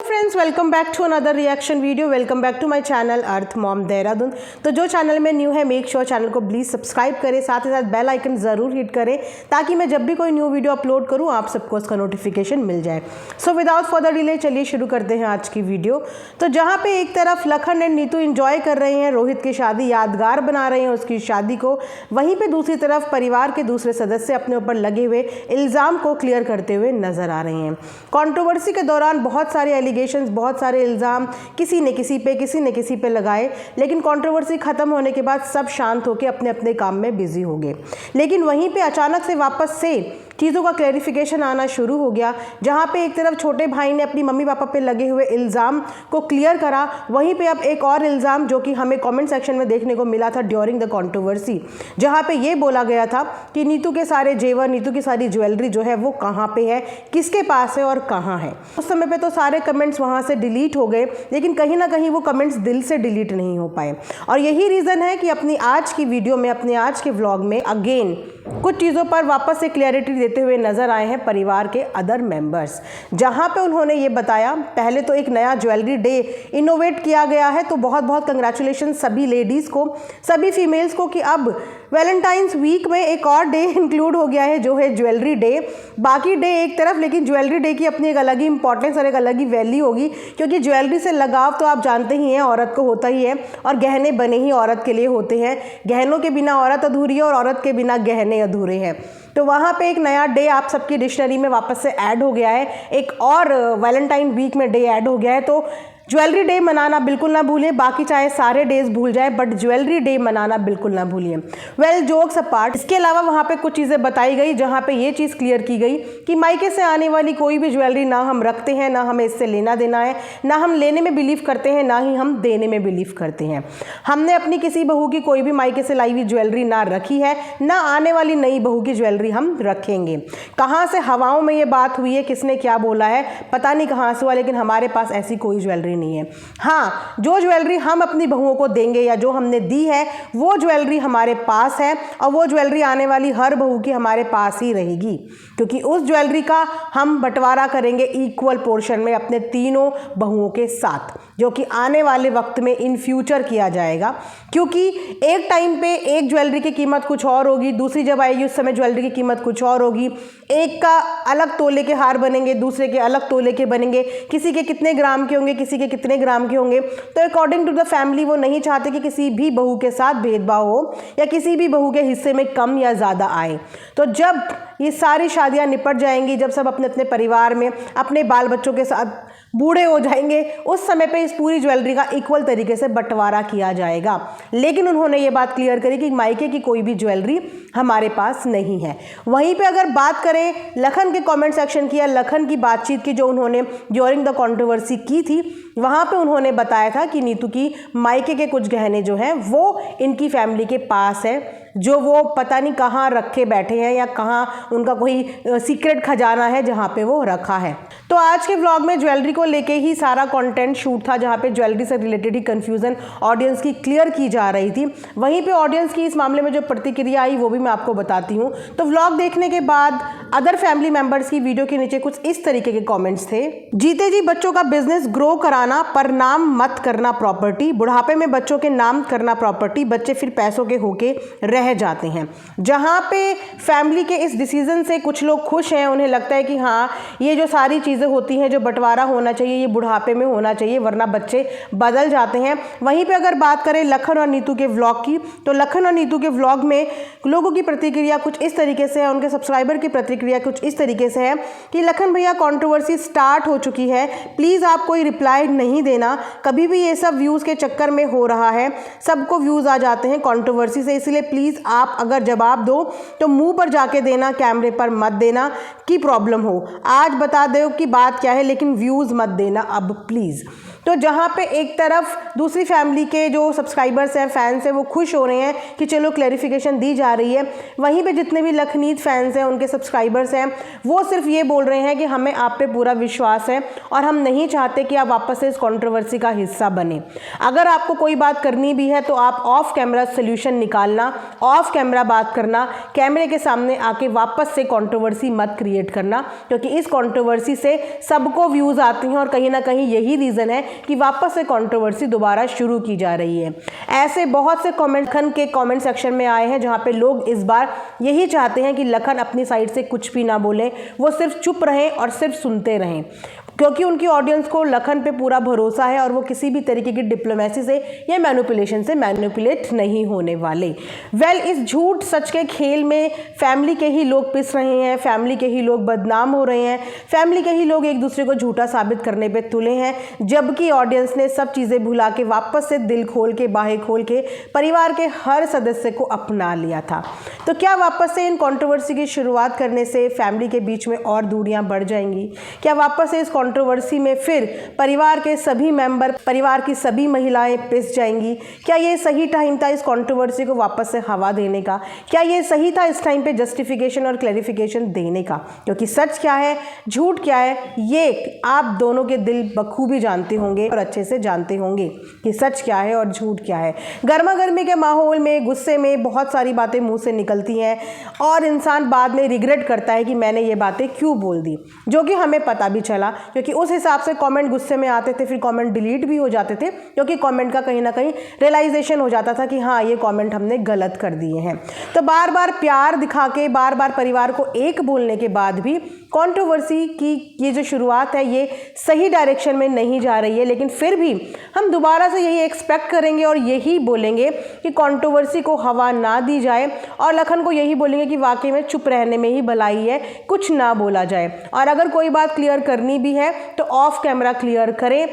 Friends, welcome back to another reaction video. Welcome back to my channel Earth Mom Dehradun. तो जो channel में new है, make sure channel को please subscribe करें, साथ ही साथ बेल आइकन ज़रूर हिट करें ताकि मैं जब भी कोई न्यू वीडियो अपलोड करूं आप सबको उसका नोटिफिकेशन मिल जाए। सो विदाउट फर्दर डिले चलिए शुरू करते हैं आज की वीडियो। तो जहाँ पे एक तरफ लखन एंड नीतू इंजॉय कर रहे हैं, रोहित की शादी यादगार बना रहे हैं उसकी शादी को, वहीं पर दूसरी तरफ परिवार के दूसरे सदस्य अपने ऊपर लगे हुए इल्ज़ाम को क्लियर करते हुए नजर आ रहे हैं। कंट्रोवर्सी के दौरान बहुत सारे एलिगेशंस, बहुत सारे इल्ज़ाम किसी ने किसी पे लगाए, लेकिन कंट्रोवर्सी ख़त्म होने के बाद सब शांत होकर अपने अपने काम में बिजी हो गए। लेकिन वहीं पे अचानक से वापस से चीज़ों का क्लैरिफिकेशन आना शुरू हो गया। जहाँ पे एक तरफ छोटे भाई ने अपनी मम्मी पापा पे लगे हुए इल्ज़ाम को क्लियर करा, वहीं पे अब एक और इल्ज़ाम जो कि हमें कमेंट सेक्शन में देखने को मिला था ड्यूरिंग द कंट्रोवर्सी, जहाँ पे ये बोला गया था कि नीतू के सारे जेवर, नीतू की सारी ज्वेलरी जो है वो कहाँ पे है, किसके पास है और कहाँ है। उस समय पे तो सारे कमेंट्स वहाँ से डिलीट हो गए, लेकिन कहीं ना कहीं वो कमेंट्स दिल से डिलीट नहीं हो पाए। और यही रीज़न है कि अपनी आज की वीडियो में, अपने आज के व्लॉग में अगेन कुछ चीज़ों पर वापस से क्लैरिटी देते हुए नजर आए हैं परिवार के अदर मेंबर्स। जहां पे उन्होंने ये बताया, पहले तो एक नया ज्वेलरी डे इनोवेट किया गया है, तो बहुत बहुत कंग्रेचुलेशन सभी लेडीज़ को, सभी फीमेल्स को कि अब वैलेंटाइंस वीक में एक और डे इंक्लूड हो गया है जो है ज्वेलरी डे। बाकी डे एक तरफ, लेकिन ज्वेलरी डे की अपनी एक अलग ही इंपॉर्टेंस और एक अलग ही वैल्यू होगी, क्योंकि ज्वेलरी से लगाव तो आप जानते ही हैं औरत को होता ही है, और गहने बने ही औरत के लिए होते हैं। गहनों के बिना औरत अधूरी है और औरत के बिना गहने अधूरे हैं। तो वहाँ पे एक नया डे आप सबकी डिक्शनरी में वापस से ऐड हो गया है, एक और वैलेंटाइन वीक में डे ऐड हो गया है। तो ज्वेलरी डे मनाना बिल्कुल ना भूलिए, बाकी चाहे सारे डेज भूल जाए बट ज्वेलरी डे मनाना बिल्कुल ना भूलिए। वेल, जोक्स अपार्ट, इसके अलावा वहाँ पे कुछ चीज़ें बताई गई जहाँ पे ये चीज़ क्लियर की गई कि मायके से आने वाली कोई भी ज्वेलरी ना हम रखते हैं, ना हमें इससे लेना देना है, ना हम लेने में बिलीव करते हैं, ना ही हम देने में बिलीव करते हैं। हमने अपनी किसी बहू की कोई भी मायके से लाई हुई ज्वेलरी ना रखी है, ना आने वाली नई बहू की ज्वेलरी हम रखेंगे। कहाँ से हवाओं में ये बात हुई है, किसने क्या बोला है पता नहीं कहाँ से हुआ, लेकिन हमारे पास ऐसी कोई ज्वेलरी नहीं है। हाँ, जो ज्वेलरी हम अपनी बहुओं को देंगे या जो हमने दी है वो ज्वेलरी हमारे पास है, और वो ज्वेलरी आने वाली हर बहू की हमारे पास ही रहेगी, क्योंकि उस ज्वेलरी का हम बंटवारा करेंगे इक्वल पोर्शन में अपने तीनों बहुओं के साथ, जो कि आने वाले वक्त में इन फ्यूचर किया जाएगा। क्योंकि एक टाइम पे एक ज्वेलरी की कीमत कुछ और होगी, दूसरी जब आएगी उस समय ज्वेलरी की कीमत कुछ और होगी। एक का अलग तोले के हार बनेंगे, दूसरे के अलग तोले के बनेंगे, किसी के कितने ग्राम के होंगे, किसी के कितने ग्राम के होंगे। तो अकॉर्डिंग टू द फैमिली वो नहीं चाहते कि किसी भी बहू के साथ भेदभाव हो या किसी भी बहू के हिस्से में कम या ज़्यादा आए। तो जब ये सारी शादियां निपट जाएंगी, जब सब अपने अपने परिवार में अपने बाल बच्चों के साथ बूढ़े हो जाएंगे, उस समय पे इस पूरी ज्वेलरी का इक्वल तरीके से बंटवारा किया जाएगा। लेकिन उन्होंने ये बात क्लियर करी कि मायके की कोई भी ज्वेलरी हमारे पास नहीं है। वहीं पे अगर बात करें लखन के कमेंट सेक्शन की या लखन की बातचीत की जो उन्होंने ड्यूरिंग द कंट्रोवर्सी की थी, वहाँ पे उन्होंने बताया था कि नीतू की मायके के कुछ गहने जो हैं वो इनकी फैमिली के पास है, जो वो पता नहीं कहाँ रखे बैठे हैं या कहाँ उनका कोई सीक्रेट खजाना है जहाँ पे वो रखा है। तो आज के व्लॉग में ज्वेलरी को लेके ही सारा कंटेंट शूट था, जहाँ पे ज्वेलरी से रिलेटेड ही कंफ्यूजन ऑडियंस की क्लियर की जा रही थी। वहीं पे ऑडियंस की इस मामले में जो प्रतिक्रिया आई वो भी मैं आपको बताती हूँ। तो व्लॉग देखने के बाद अदर फैमिली मेंबर्स की वीडियो के नीचे कुछ इस तरीके के कॉमेंट्स थे। जीते जी बच्चों का बिजनेस ग्रो कराना, पर नाम मत करना प्रॉपर्टी। बुढ़ापे में बच्चों के नाम करना प्रॉपर्टी, बच्चे फिर पैसों के होके रह जाते हैं। जहाँ पे फैमिली के इस डिसीजन से कुछ लोग खुश हैं, उन्हें लगता है कि हाँ, ये जो सारी चीज़ें होती हैं, जो बंटवारा होना चाहिए, ये बुढ़ापे में होना चाहिए, वरना बच्चे बदल जाते हैं। वहीं पे अगर बात करें लखन और नीतू के व्लॉग की, तो लखन और नीतू के व्लॉग में लोगों की प्रतिक्रिया कुछ इस तरीके से है, उनके सब्सक्राइबर की प्रतिक्रिया कुछ इस तरीके से है कि लखन भैया कंट्रोवर्सी स्टार्ट हो चुकी है, प्लीज़ आप कोई रिप्लाई नहीं देना, कभी भी ये सब व्यूज़ के चक्कर में हो रहा है, सबको व्यूज़ आ जाते हैं कंट्रोवर्सी से, इसलिए प्लीज़ आप अगर जवाब दो तो मुंह पर जाके देना, कैमरे पर मत देना कि प्रॉब्लम हो। आज बता दो कि बात क्या है, लेकिन व्यूज़ मत देना अब प्लीज़। तो जहाँ पे एक तरफ दूसरी फैमिली के जो सब्सक्राइबर्स हैं, फैंस हैं, वो खुश हो रहे हैं कि चलो क्लैरिफिकेशन दी जा रही है, वहीं पे जितने भी लखनीत फैंस हैं, उनके सब्सक्राइबर्स हैं, वो सिर्फ ये बोल रहे हैं कि हमें आप पे पूरा विश्वास है और हम नहीं चाहते कि आप वापस से इस कंट्रोवर्सी का हिस्सा बने। अगर आपको कोई बात करनी भी है तो आप ऑफ कैमरा सोल्यूशन निकालना, ऑफ कैमरा बात करना, कैमरे के सामने आके वापस से कंट्रोवर्सी मत क्रिएट करना, क्योंकि इस कंट्रोवर्सी से सबको व्यूज़ आते हैं और कहीं ना कहीं यही रीज़न है कि वापस से कंट्रोवर्सी दोबारा शुरू की जा रही है। ऐसे बहुत से लखन के कमेंट सेक्शन में आए हैं जहां पे लोग इस बार यही चाहते हैं कि लखन अपनी साइड से कुछ भी ना बोले, वो सिर्फ चुप रहें और सिर्फ सुनते रहें, क्योंकि उनकी ऑडियंस को लखन पे पूरा भरोसा है और वो किसी भी तरीके की डिप्लोमेसी से या मैनिपुलेशन से मैनिपुलेट नहीं होने वाले। इस झूठ सच के खेल में फैमिली के ही लोग पिस रहे हैं, फैमिली के ही लोग बदनाम हो रहे हैं, फैमिली के ही लोग एक दूसरे को झूठा साबित करने पे तुले हैं, जबकि ऑडियंस ने सब चीज़ें भुला के वापस से दिल खोल के बाहें खोल के परिवार के हर सदस्य को अपना लिया था। तो क्या वापस से इन कंट्रोवर्सी की शुरुआत करने से फैमिली के बीच में और दूरियां बढ़ जाएंगी? क्या वापस से इस कंट्रोवर्सी में फिर परिवार के सभी मेंबर, परिवार की सभी महिलाएं पिस जाएंगी? क्या ये सही टाइम था इस कंट्रोवर्सी को वापस से हवा देने का? क्या ये सही था इस टाइम पे जस्टिफिकेशन और क्लैरिफिकेशन देने का? क्योंकि सच क्या है, झूठ क्या है, ये आप दोनों के दिल बखूबी जानते होंगे और अच्छे से जानते होंगे कि सच क्या है और झूठ क्या है। गर्मा गर्मी के माहौल में, गुस्से में बहुत सारी बातें मुंह से निकलती हैं और इंसान बाद में रिग्रेट करता है कि मैंने ये बातें क्यों बोल दी, जो कि हमें पता भी चला, क्योंकि उस हिसाब से कमेंट गुस्से में आते थे, फिर कमेंट डिलीट भी हो जाते थे, क्योंकि कमेंट का कहीं ना कहीं रियलाइजेशन हो जाता था कि हाँ, ये कमेंट हमने गलत कर दिए हैं। तो बार बार प्यार दिखा के, बार बार परिवार को एक बोलने के बाद भी कंट्रोवर्सी की ये जो शुरुआत है ये सही डायरेक्शन में नहीं जा रही है। लेकिन फिर भी हम दोबारा से यही एक्सपेक्ट करेंगे और यही बोलेंगे कि कंट्रोवर्सी को हवा ना दी जाए, और लखन को यही बोलेंगे कि वाकई में चुप रहने में ही भलाई है, कुछ ना बोला जाए, और अगर कोई बात क्लियर करनी भी है तो ऑफ कैमरा क्लियर करें।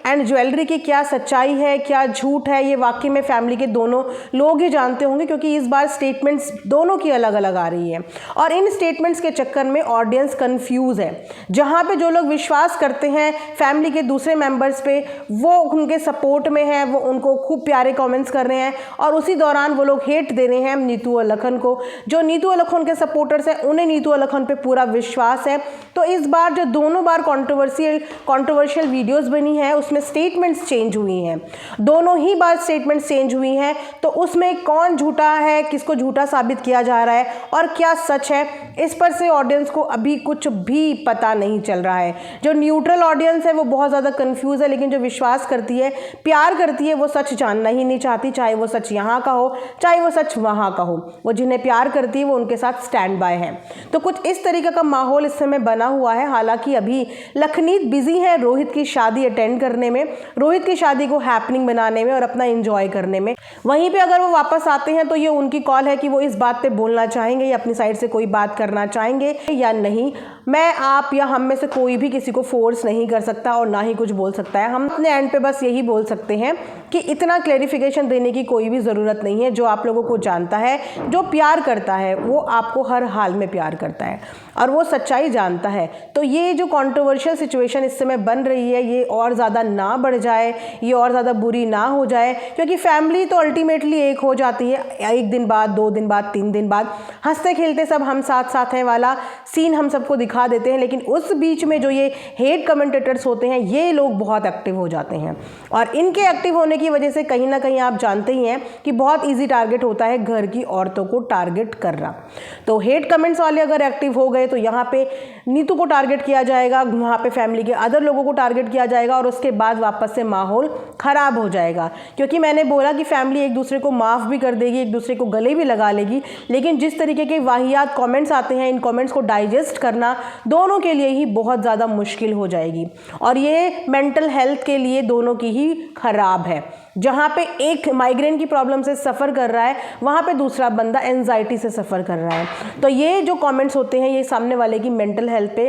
एंड ज्वेलरी की क्या सच्चाई है, क्या झूठ है, ये वाकई में फैमिली के दोनों लोग ही जानते होंगे, क्योंकि इस बार स्टेटमेंट्स दोनों की अलग अलग आ रही है और इन स्टेटमेंट्स के चक्कर में ऑडियंस कंफ्यूज है। जहां पे जो लोग विश्वास करते हैं फैमिली के दूसरे मेंबर्स पे, वो उनके सपोर्ट में है, वो उनको खूब प्यारे कमेंट्स कर रहे हैं, और उसी दौरान वो लोग हेट दे रहे हैं नीतू और लखन को। जो नीतू और लखन के सपोर्टर्स हैं उन्हें नीतू और लखन पे पूरा विश्वास है। तो इस बार जो दोनों बार कंट्रोवर्शियल वीडियोस बनी है उसमें स्टेटमेंट्स चेंज हुई हैं, दोनों ही बार स्टेटमेंट्स चेंज हुई हैं। तो उसमें कौन झूठा है, किसको झूठा साबित किया जा रहा है और क्या सच है, इस पर से ऑडियंस को अभी कुछ भी पता नहीं चल रहा है। जो न्यूट्रल ऑडियंस है वो बहुत ज़्यादा कंफ्यूज है, लेकिन जो विश्वास करती है, प्यार करती है, वो सच जानना ही नहीं चाहती, चाहे वो सच यहाँ का हो चाहे वो सच वहाँ का हो। वो जिन्हें प्यार करती है वो उनके साथ स्टैंड बाय है। तो कुछ इस तरीके का माहौल इस समय बना हुआ है। हालांकि अभी लखनीत बिजी है रोहित की शादी अटेंड करने में, रोहित की शादी को हैपनिंग बनाने में और अपना एंजॉय करने में। वहीं पे अगर वो वापस आते हैं तो ये उनकी कॉल है कि वो इस बात पे बोलना चाहेंगे या अपनी साइड से कोई बात करना चाहेंगे या नहीं। मैं, आप या हम में से कोई भी किसी को फोर्स नहीं कर सकता और ना ही कुछ बोल सकता है। हम अपने एंड पे बस यही बोल सकते हैं कि इतना क्लैरिफिकेशन देने की कोई भी ज़रूरत नहीं है। जो आप लोगों को जानता है, जो प्यार करता है, वो आपको हर हाल में प्यार करता है और वो सच्चाई जानता है। तो ये जो कंट्रोवर्शियल सिचुएशन इस समय बन रही है, ये और ज़्यादा ना बढ़ जाए, ये और ज़्यादा बुरी ना हो जाए, क्योंकि फैमिली तो अल्टीमेटली एक हो जाती है। एक दिन बाद, 2 दिन बाद, 3 दिन बाद हंसते खेलते सब हम साथ साथ हैं वाला सीन हम सबको दिखा देते हैं। लेकिन उस बीच में जो ये हेट कमेंटेटर्स होते हैं, ये लोग बहुत एक्टिव हो जाते हैं और इनके एक्टिव होने की वजह से कहीं ना कहीं आप जानते ही हैं कि बहुत ईजी टारगेट होता है घर की औरतों को टारगेट करना। तो हेट कमेंट्स वाले अगर एक्टिव हो गए तो यहाँ पे नीतू को टारगेट किया जाएगा, वहाँ पे फैमिली के अदर लोगों को टारगेट किया जाएगा और उसके बाद वापस से माहौल खराब हो जाएगा। क्योंकि मैंने बोला कि फैमिली एक दूसरे को माफ़ भी कर देगी, एक दूसरे को गले भी लगा लेगी, लेकिन जिस तरीके के वाहियात कमेंट्स आते हैं, इन कमेंट्स को डाइजेस्ट करना दोनों के लिए ही बहुत ज़्यादा मुश्किल हो जाएगी और ये मेंटल हेल्थ के लिए दोनों की ही खराब है। जहाँ पे एक माइग्रेन की प्रॉब्लम से सफ़र कर रहा है, वहाँ पे दूसरा बंदा एंजाइटी से सफ़र कर रहा है। तो ये जो कमेंट्स होते हैं, ये सामने वाले की मेंटल हेल्थ पे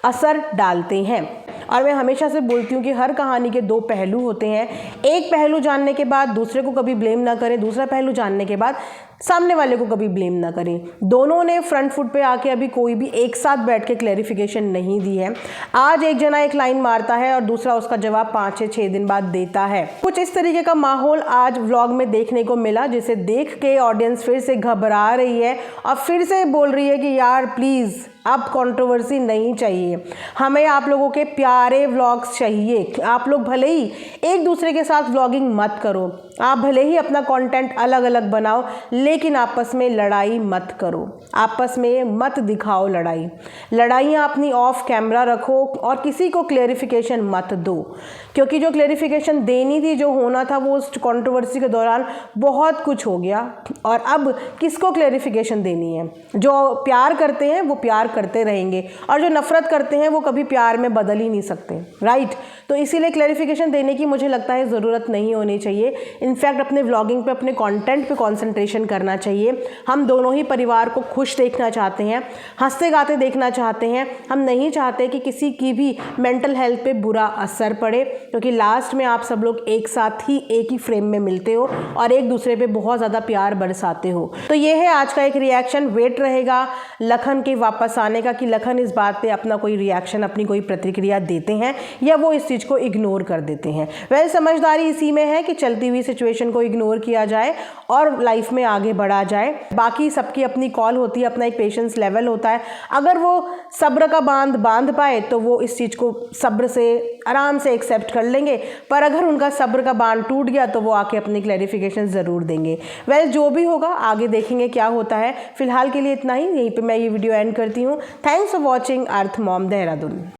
असर डालते हैं। और मैं हमेशा से बोलती हूँ कि हर कहानी के 2 पहलू होते हैं। एक पहलू जानने के बाद दूसरे को कभी ब्लेम ना करें, दूसरा पहलू जानने के बाद सामने वाले को कभी ब्लेम ना करें। दोनों ने फ्रंट फुट पे आके अभी कोई भी एक साथ बैठ के क्लैरिफिकेशन नहीं दी है। आज एक जना एक लाइन मारता है और दूसरा उसका जवाब 5 या 6 दिन बाद देता है। कुछ इस तरीके का माहौल आज व्लॉग में देखने को मिला, जिसे देख के ऑडियंस फिर से घबरा रही है और फिर से बोल रही है कि यार प्लीज़ अब कंट्रोवर्सी नहीं चाहिए, हमें आप लोगों के प्यारे व्लॉग्स चाहिए। आप लोग भले ही एक दूसरे के साथ व्लॉगिंग मत करो, आप भले ही अपना कंटेंट अलग अलग बनाओ, लेकिन आपस में लड़ाई मत करो, आपस में मत दिखाओ लड़ाइयाँ अपनी ऑफ कैमरा रखो और किसी को क्लेरिफिकेशन मत दो, क्योंकि जो क्लेरिफिकेशन देनी थी, जो होना था, वो उस कंट्रोवर्सी के दौरान बहुत कुछ हो गया। और अब किसको क्लेरिफिकेशन देनी है? जो प्यार करते हैं वो प्यार करते रहेंगे, और जो नफरत करते हैं वो कभी प्यार में बदल ही नहीं सकते, राइट? तो इसीलिए क्लेरिफिकेशन देने की मुझे लगता है ज़रूरत नहीं होनी चाहिए। इनफैक्ट अपने व्लॉगिंग पे, अपने कंटेंट पे कंसंट्रेशन करना चाहिए। हम दोनों ही परिवार को खुश देखना चाहते हैं, हंसते गाते देखना चाहते हैं। हम नहीं चाहते कि किसी की भी मेंटल हेल्थ पे बुरा असर पड़े, क्योंकि लास्ट में आप सब लोग एक साथ ही एक ही फ्रेम में मिलते हो और एक दूसरे पे बहुत ज़्यादा प्यार बरसाते हो। तो ये है आज का एक रिएक्शन। वेट रहेगा लखन के वापस आने का कि लखन इस बात पे अपना कोई रिएक्शन, अपनी कोई प्रतिक्रिया देते हैं या वो इस चीज़ को इग्नोर कर देते हैं। वह समझदारी इसी में है कि चलती हुई सिचुएशन को इग्नोर किया जाए और लाइफ में आगे बढ़ा जाए। बाकी सबकी अपनी कॉल होती है, अपना एक पेशेंस लेवल होता है। अगर वो सब्र का बांध पाए तो वो इस चीज़ को सब्र से आराम से एक्सेप्ट कर लेंगे, पर अगर उनका सब्र का बांध टूट गया तो वो आके अपनी क्लैरिफिकेशन ज़रूर देंगे। जो भी होगा आगे देखेंगे क्या होता है। फिलहाल के लिए इतना ही, यहीं पे मैं ये वीडियो एंड करती हूँ। Thanks for watching earth Mom Dehradun.